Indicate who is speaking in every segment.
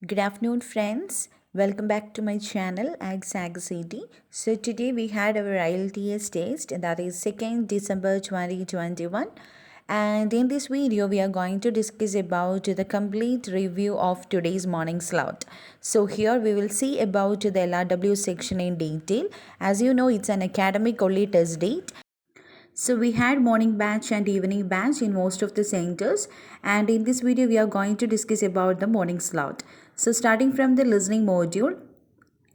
Speaker 1: Good afternoon, friends. Welcome back to my channel, AgSagCity. So today we had our IELTS test, that is 2nd December 2021. And in this video, we are going to discuss about the complete review of today's morning slot. So here we will see about the LRW section in detail. As you know, it's an academic only test date. So we had morning batch and evening batch in most of the centers, and in this video we are going to discuss about the morning slot. So starting from the listening module,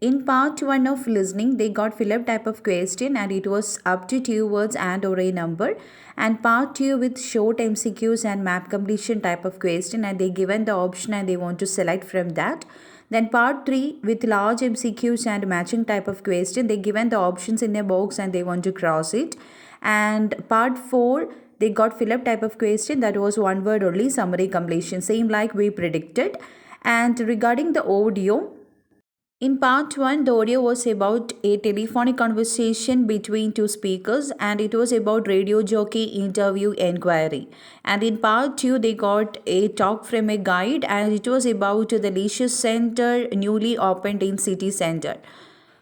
Speaker 1: in part 1 of listening they got fill up type of question and it was up to 2 words and or a number, and part 2 with short MCQs and map completion type of question and they given the option and they want to select from that. Then part 3 with large MCQs and matching type of question, they given the options in a box and they want to cross it. And part 4 they got fill up type of question, that was one word only, summary completion, same like we predicted. And regarding the audio, in part 1 the audio was about a telephonic conversation between two speakers and it was about radio jockey interview inquiry. And in part 2 they got a talk from a guide and it was about the leisure center newly opened in city center.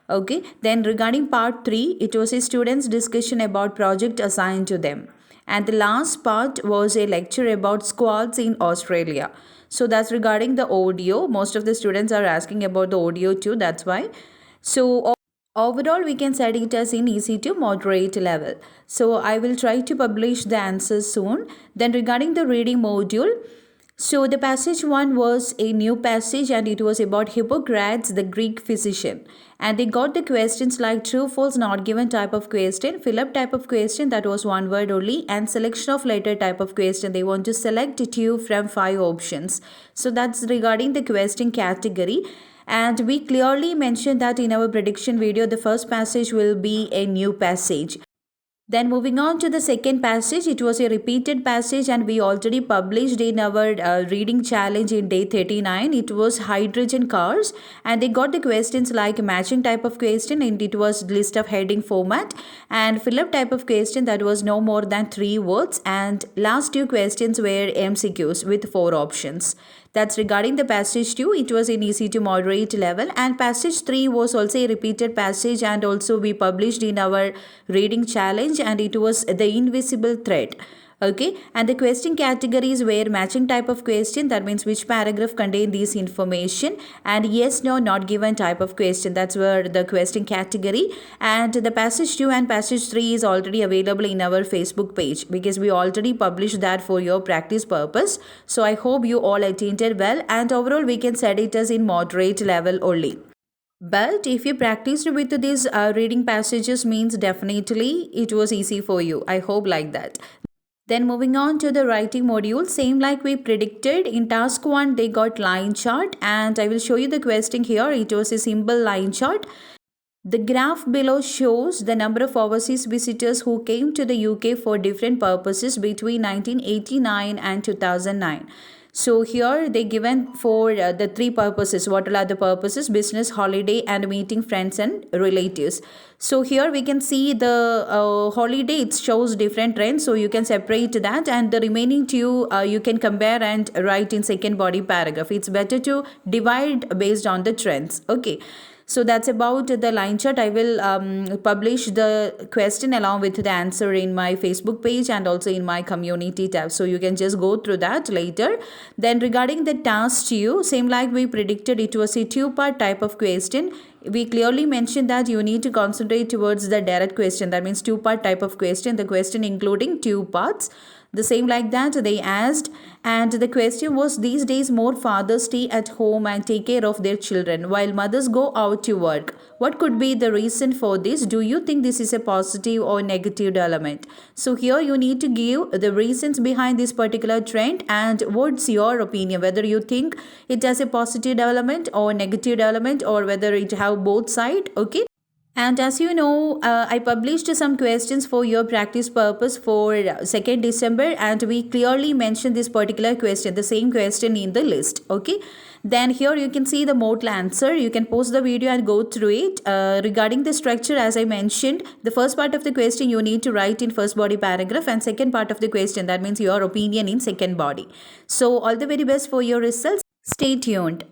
Speaker 1: Okay, then regarding part 3, it was a student's discussion about project assigned to them. And the last part was a lecture about squads in Australia. So that's regarding the audio. Most of the students are asking about the audio too, that's why. So overall, we can set it as in easy to moderate level. So I will try to publish the answers soon. Then regarding the reading module, so the passage 1 was a new passage and it was about Hippocrates, the Greek physician. And they got the questions like true, false, not given type of question, fill up type of question, that was one word only, and selection of letter type of question. They want to select 2 from 5 options. So that's regarding the question category. And we clearly mentioned that in our prediction video, the first passage will be a new passage. Then moving on to the second passage, it was a repeated passage and we already published in our reading challenge in day 39. It was hydrogen cars and they got the questions like matching type of question and it was list of heading format, and fill up type of question, that was no more than 3 words, and last 2 questions were MCQs with 4 options. That's regarding the passage 2, it was in easy to moderate level, and passage 3 was also a repeated passage and also we published in our reading challenge and it was the invisible thread. Okay, and the question categories were matching type of question, that means which paragraph contain this information, and yes no not given type of question, that's where the question category. And the passage 2 and passage 3 is already available in our Facebook page because we already published that for your practice purpose. So I hope you all attended well, and overall we can set it as in moderate level only. But if you practiced with these reading passages, means definitely it was easy for you. I hope like that. Then moving on to the writing module, same like we predicted. In task 1 they got line chart and I will show you the question here. It was a simple line chart. The graph below shows the number of overseas visitors who came to the UK for different purposes between 1989 and 2009. So here they given for the 3 purposes. What are the purposes? Business, holiday and meeting friends and relatives. So here we can see the holiday, it shows different trends. So you can separate that, and the remaining 2 you can compare and write in second body paragraph. It's better to divide based on the trends. Okay. So that's about the line chart. I will publish the question along with the answer in my Facebook page and also in my community tab. So you can just go through that later. Then regarding the task 2, same like we predicted, it was a 2-part type of question. We clearly mentioned that you need to concentrate towards the direct question. That means 2-part type of question. The question including 2 parts. The same like that they asked, and the question was, these days more fathers stay at home and take care of their children while mothers go out to work. What could be the reason for this? Do you think this is a positive or negative development? So here you need to give the reasons behind this particular trend and what's your opinion, whether you think it has a positive development or negative development or whether it have both side. Okay. And as you know, I published some questions for your practice purpose for 2nd December and we clearly mentioned this particular question, the same question in the list. Okay. Then here you can see the modal answer. You can pause the video and go through it. Regarding the structure, as I mentioned, the first part of the question you need to write in first body paragraph and second part of the question, that means your opinion in second body. So all the very best for your results. Stay tuned.